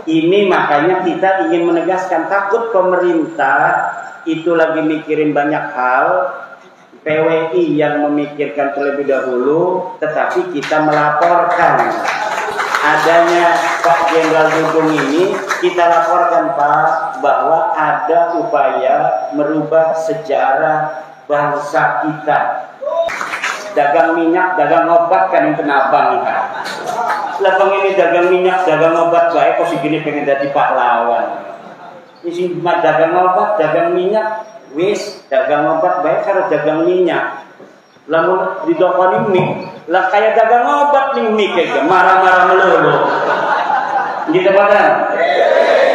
Ini makanya kita ingin menegaskan, takut pemerintah itu lagi mikirin banyak hal, PWI yang memikirkan terlebih dahulu, tetapi kita melaporkan adanya Pak Jenderal Dudung ini, kita laporkan Pak bahwa ada upaya merubah sejarah bangsa kita. Dagang minyak, dagang obat kan yang kena abang kan. Labang ini dagang minyak, dagang obat baik, kok segini pengen jadi pahlawan. Isi dagang obat, dagang minyak, wis dagang obat baik harus dagang minyak. Lalu di dokon ini lah kayak dagang obat nih mie kayak marah-marah melulu. Gitu kan?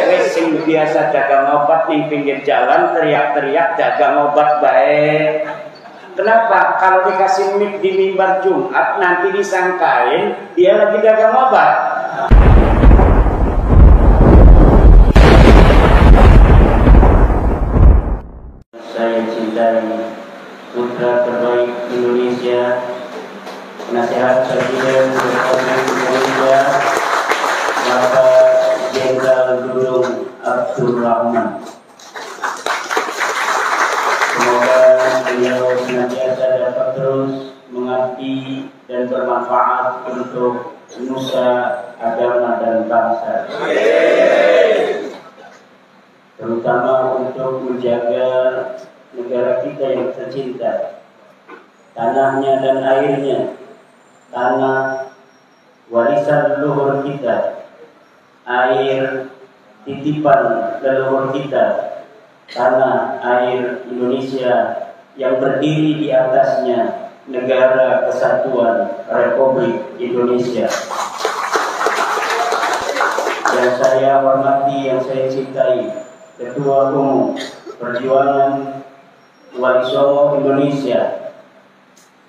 Wis sing biasa dagang obat nih pinggir jalan teriak-teriak dagang obat baik. Kenapa? Kalau dikasih mic di mimbar Jumat nanti disangkain dia lagi dagang obat. Saya cintai putra terbaik Indonesia, penasehat Presiden Republik Indonesia, Bapak Jenderal Dudung Abdul Rahman. Semoga beliau senantiasa dapat terus mengabdi dan bermanfaat untuk nusa, agama dan bangsa, terutama untuk menjaga negara kita yang tercinta, tanahnya dan airnya, tanah warisan leluhur kita, air titipan leluhur kita, tanah air Indonesia yang berdiri di atasnya negara kesatuan Republik Indonesia. Yang saya hormati, yang saya cintai, Ketua Umum Perjuangan Wali Songo Indonesia,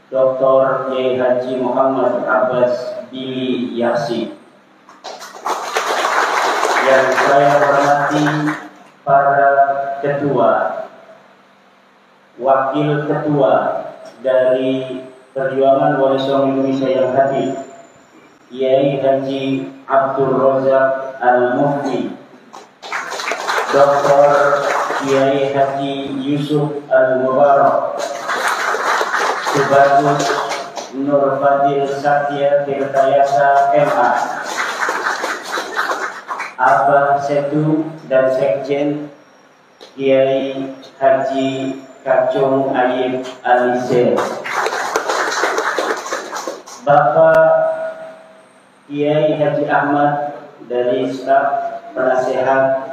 Dr. Kiai Haji Muhammad Abbas Billy Yasin. Yang saya hormati para ketua, wakil ketua dari Perjuangan Wali Songo Indonesia yang hadir, Kiai Haji Abdul Razak Al-Mufti, Dr. Kiai Haji Yusuf Al-Mubarak, Subagus Nur Fadil Satya Tirtayasa MA, Abah Setu dan Sekjen Kiai Haji Kacung Ayib Alise, Bapak Kiai Haji Ahmad dari staf penasehat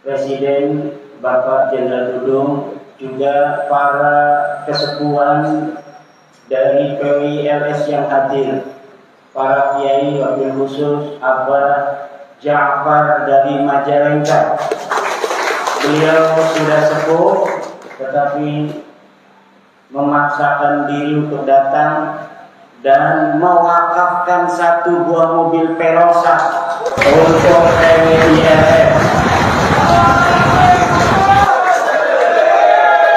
Presiden Bapak Jenderal Dudung, juga para kesepuhan dari PWILS yang hadir, para kiai wakil khusus Abah Ja'far dari Majalengka. Beliau sudah sepuh tetapi memaksakan diri untuk datang dan mewakafkan satu buah mobil Perosa untuk PWILS.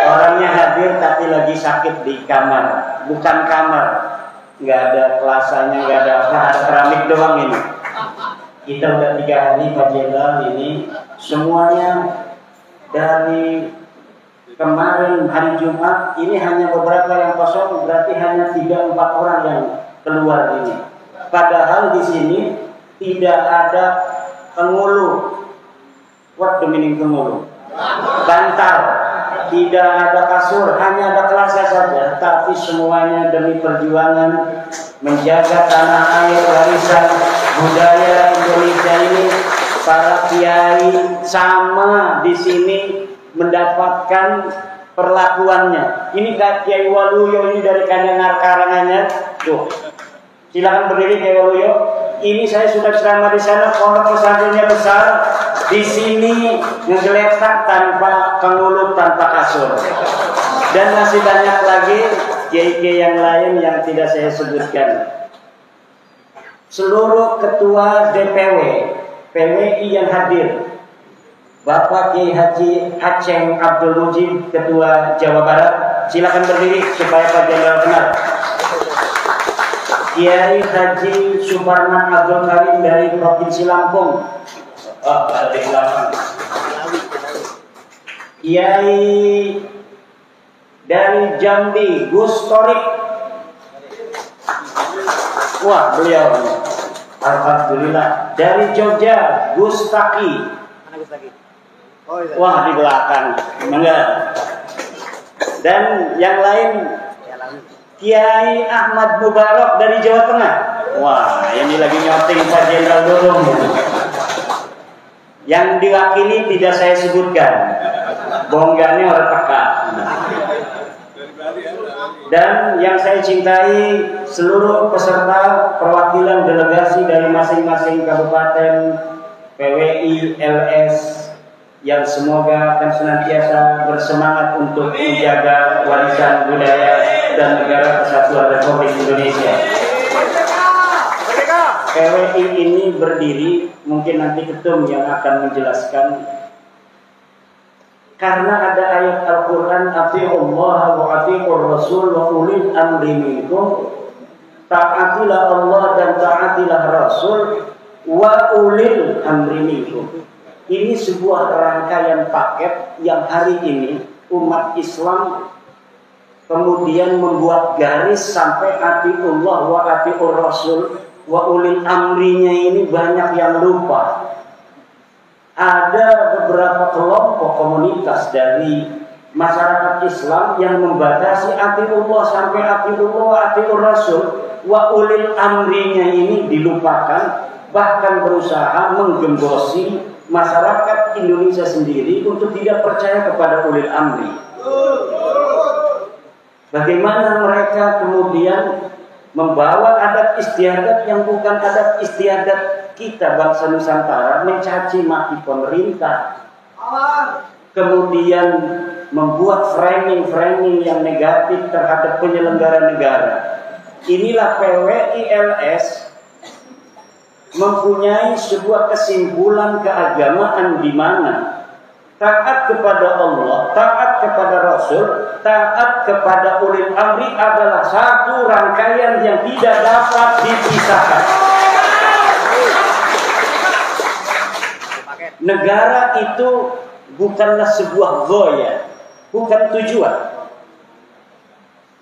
Orangnya hadir tapi lagi sakit di kamar, bukan kamar, nggak ada kelasannya, nggak ada apa, ada keramik doang ini. Kita udah 3 hari Pak Jenderal ini, semuanya dari kemarin hari Jumat ini hanya beberapa yang kosong, berarti hanya 3-4 orang yang keluar ini. Padahal di sini tidak ada pengulu. What the meaning pengulu? Bantal, tidak ada kasur, hanya ada kelasnya saja. Tapi semuanya demi perjuangan menjaga tanah air warisan budaya Indonesia ini. Para kiai sama di sini mendapatkan perlakuannya. Ini Kiai Waluyo ini dari Kandangar Karanganyar. Tuh, silakan berdiri Kiai Waluyo. Ini saya sudah ceramah di sana, pondok pesantrennya besar. Di sini ngegeletak tanpa pengulup, tanpa kasur. Dan masih banyak lagi kiai-kiai yang lain yang tidak saya sebutkan. Seluruh ketua DPW, PWI yang hadir, Bapak Kiai Haji Aceng Abdul Mujib, Ketua Jawa Barat, silakan berdiri supaya Pak Jenderal kenal. Kiai Haji Suparman Abdul Karim dari Provinsi Lampung. Oh, ada di belakang. Kiai dari Jambi, Gus Torik. Wah, beliau. Alhamdulillah. Dari Jogja, Gus Taki. Wah, di belakang. Enggak. Dan yang lain Kiai Ahmad Mubarak dari Jawa Tengah. Wah, ini lagi nyoting Pak Jenderal Dudung. Yang diwakili tidak saya sebutkan. Bonggarnya orang peka. Dan yang saya cintai seluruh peserta perwakilan delegasi dari masing-masing kabupaten, PWI, LS, yang semoga akan senantiasa bersemangat untuk menjaga warisan budaya dan negara kesatuan Republik Indonesia. PWI ini berdiri, mungkin nanti ketum yang akan menjelaskan, karena ada ayat Al-Quran, Ati'ullah wa ati'ur Rasul wa ulil amri minkum. Taatilah Allah dan taatilah Rasul wa ulil amri minkum. Ini sebuah rangkaian paket yang hari ini umat Islam kemudian membuat garis sampai atiullah wa atiur Rasul wa ulil amrinya ini banyak yang lupa. Ada beberapa kelompok komunitas dari masyarakat Islam yang membatasi atiullah sampai atiullah wa atiur Rasul wa ulil amrinya ini dilupakan, bahkan berusaha menggembosi masyarakat Indonesia sendiri untuk tidak percaya kepada ulil amri. Bagaimana mereka kemudian membawa adat istiadat yang bukan adat istiadat kita bangsa Nusantara, mencaci maki pemerintah, kemudian membuat framing yang negatif terhadap penyelenggara negara. Inilah PWI LS mempunyai sebuah kesimpulan keagamaan di mana taat kepada Allah, taat kepada Rasul, taat kepada ulil amri adalah satu rangkaian yang tidak dapat dipisahkan. Negara itu bukanlah sebuah ghoya, bukan tujuan.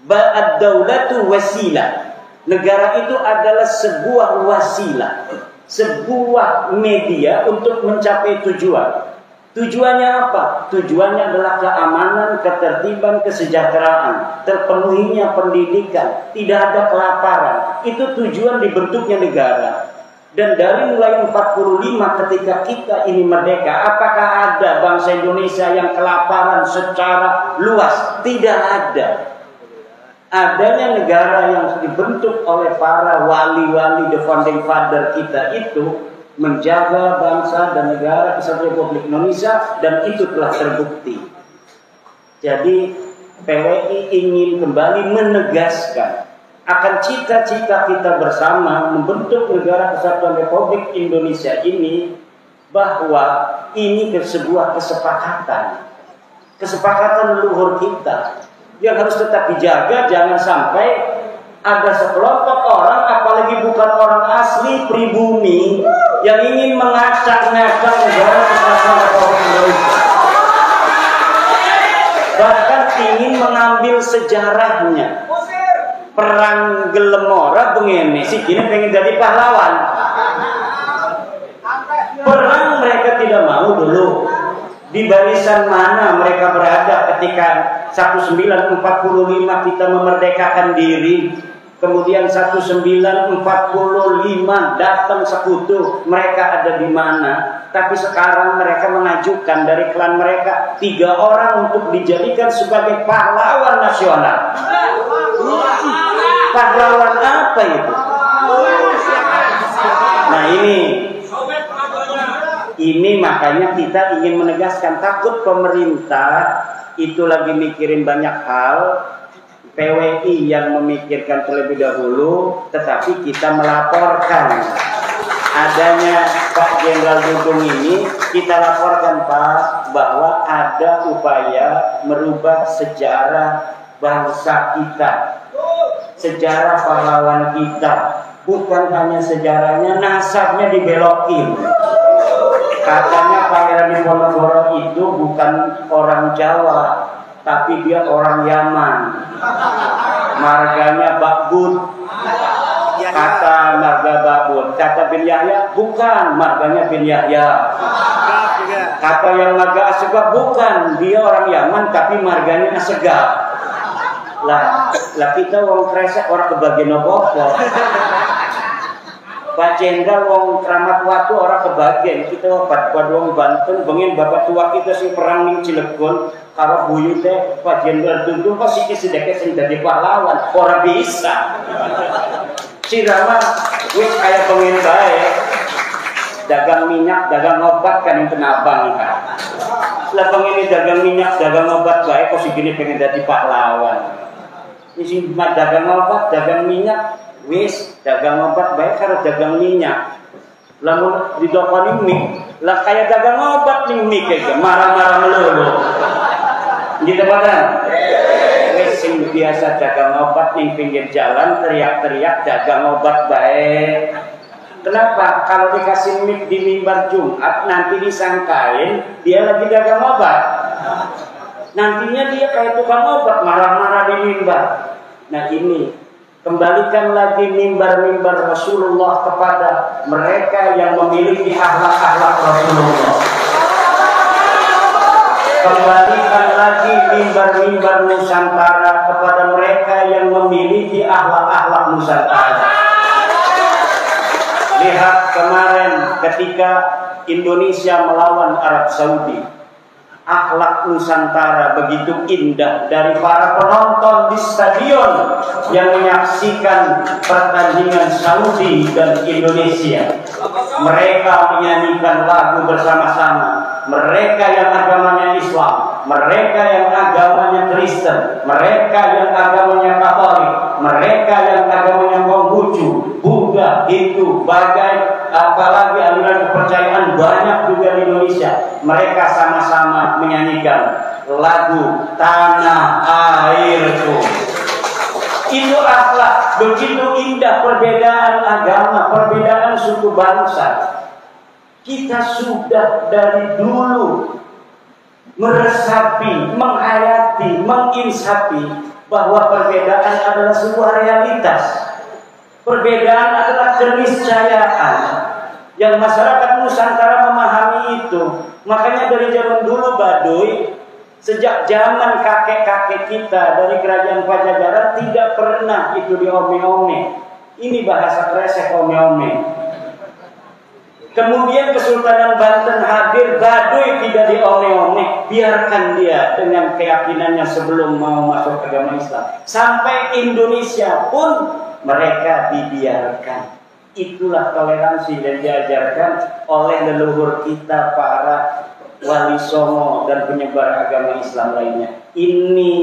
Ba'ad-daulatu wasilah. Negara itu adalah sebuah wasilah, sebuah media untuk mencapai tujuan. Tujuannya apa? Tujuannya adalah keamanan, ketertiban, kesejahteraan, terpenuhinya pendidikan, tidak ada kelaparan. Itu tujuan dibentuknya negara. Dan dari mulai 45 ketika kita ini merdeka, apakah ada bangsa Indonesia yang kelaparan secara luas? Tidak ada. Adanya negara yang dibentuk oleh para wali-wali, the founding father kita itu menjaga bangsa dan negara kesatuan Republik Indonesia, dan itu telah terbukti. Jadi PWI ingin kembali menegaskan akan cita-cita kita bersama membentuk negara kesatuan Republik Indonesia ini, bahwa ini sebuah kesepakatan leluhur kita yang harus tetap dijaga. Jangan sampai ada sekelompok orang, apalagi bukan orang asli pribumi, yang ingin mengacak-ngacak negara kesatuan Republik Indonesia, bahkan ingin mengambil sejarahnya. Perang Gelemora begini, si kini pengen jadi pahlawan. Perang mereka tidak mau dulu. Di barisan mana mereka berada ketika 1945 kita memerdekakan diri, kemudian 1945 datang sekutu, mereka ada di mana? Tapi sekarang mereka mengajukan dari klan mereka 3 orang untuk dijadikan sebagai pahlawan nasional. Pahlawan apa itu? Nah ini makanya kita ingin menegaskan, takut pemerintah itu lagi mikirin banyak hal, PWI yang memikirkan terlebih dahulu, tetapi kita melaporkan adanya Pak Jenderal Dudung ini, kita laporkan Pak bahwa ada upaya merubah sejarah bangsa kita, sejarah pahlawan kita. Bukan hanya sejarahnya, nasabnya dibelokin. Katanya Pangeran Diponegoro itu bukan orang Jawa, tapi dia orang Yaman. Marganya Bakbud. Kata marga Bakbud. Kata bin Yahya, bukan, marganya bin Yahya. Kata yang marga Asegaf, bukan, dia orang Yaman tapi marganya Asegaf. Lah kita wong kresek orang kebagian apa-apa. Pak Jenderal wong Kramat Watu orang kebagian. Kita pada wong Banten bengin bapak tua kita sing perang ning Cilegon karo buyute Pak Jenderal tuntung kok siki sedekah sing dadi pahlawan ora bisa. Sirama wis kaya bengin bae. Dagang minyak, dagang obat kan yang kenabang kan. Lah bengin dagang minyak, dagang obat bae kok siki pengen dadi pahlawan. Isi dagang obat, dagang minyak, wis dagang obat baik karena dagang minyak. Lamun didokoni mie, lah kayak dagang obat nih mie kayak marah-marah melulu. Gitu kan? Wis sing biasa dagang obat nih pinggir jalan teriak-teriak dagang obat baik. Kenapa? Kalau dikasih mie di mimbar Jumat nanti disangkain dia lagi dagang obat. Nantinya dia kayak tukang obat marah-marah di mimbar. Nah ini kembalikan lagi mimbar-mimbar Rasulullah kepada mereka yang memiliki akhlak-akhlak Rasulullah. Kembalikan lagi mimbar-mimbar Nusantara kepada mereka yang memiliki akhlak-akhlak Nusantara. Lihat kemarin ketika Indonesia melawan Arab Saudi, akhlak Nusantara begitu indah dari para penonton di stadion yang menyaksikan pertandingan Saudi dan Indonesia. Mereka menyanyikan lagu bersama-sama. Mereka yang agamanya Islam, mereka yang agamanya Kristen, mereka yang agamanya Katolik, mereka yang agamanya Konghucu, Buddha, Hindu, bagai apalagi aliran kepercayaan banyak juga di Indonesia. Mereka sama-sama menyanyikan lagu Tanah Airku. Itu akhlak, begitu indah perbedaan agama, perbedaan suku bangsa. Kita sudah dari dulu meresapi, menghayati, menginsapi bahwa perbedaan adalah sebuah realitas. Perbedaan adalah keniscayaan yang masyarakat Nusantara memahami itu. Makanya dari zaman dulu Baduy, sejak zaman kakek-kakek kita dari kerajaan Pajajaran tidak pernah itu diome-ome. Ini bahasa kresek ome-ome. Kemudian Kesultanan Banten hadir, Baduy tidak diome-ome, biarkan dia dengan keyakinannya sebelum mau masuk agama Islam. Sampai Indonesia pun mereka dibiarkan. Itulah toleransi yang diajarkan oleh leluhur kita para wali songo dan penyebar agama Islam lainnya. Ini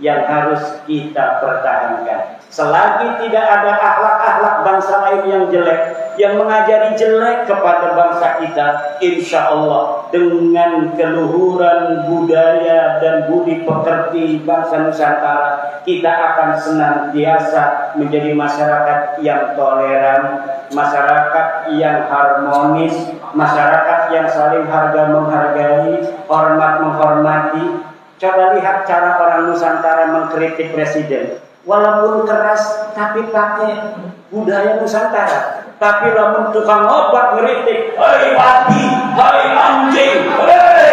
yang harus kita pertahankan. Selagi tidak ada akhlak-akhlak bangsa lain yang jelek, yang mengajari jelek kepada bangsa kita, insya Allah dengan keluhuran budaya dan budi pekerti bangsa Nusantara, kita akan senantiasa menjadi masyarakat yang toleran, masyarakat yang harmonis, masyarakat yang saling harga menghargai, hormat menghormati. Coba lihat cara orang Nusantara mengkritik presiden. Walaupun keras tapi pakai budaya Nusantara. Tapi lamun tukang obat ngeritik, hei babi, hei anjing, hei.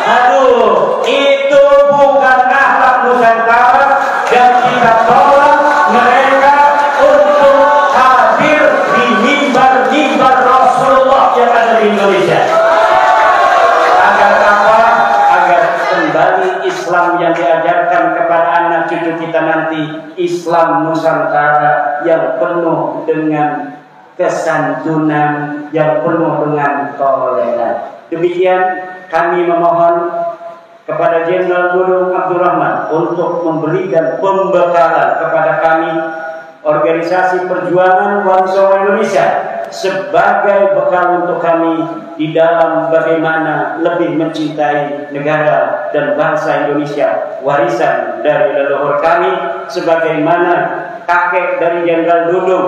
Aduh, itu bukan akhlak Nusantara dan kita tolak mereka untuk hadir di mimbar-mimbar Rasulullah yang ada di Indonesia. Agar apa? Agar kembali Islam yang diajarkan kepada anak cucu kita nanti, Islam Nusantara yang penuh dengan kesantunan, yang penuh dengan toleran. Demikian kami memohon kepada Jenderal Dudung Abdurrahman untuk memberikan pembekalan kepada kami Organisasi Perjuangan Wali Songo Indonesia sebagai bekal untuk kami di dalam bagaimana lebih mencintai negara dan bangsa Indonesia, warisan dari leluhur kami, sebagaimana kakek dari Jenderal Dudung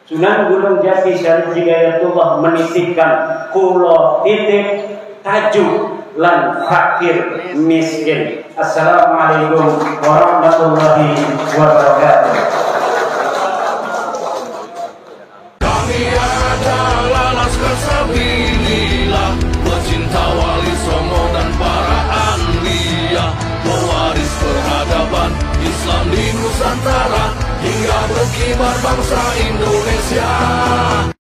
Sunan Gunung Jati Syarif Hidayatullah menitipkan kulo titip tajuk lan fakir miskin. Assalamualaikum warahmatullahi wabarakatuh. Kami adalah Laskar Sabilillah, pecinta Wali Songo dan para anbiya, pewaris peradaban Islam di Nusantara hingga berkibar bangsa Indonesia.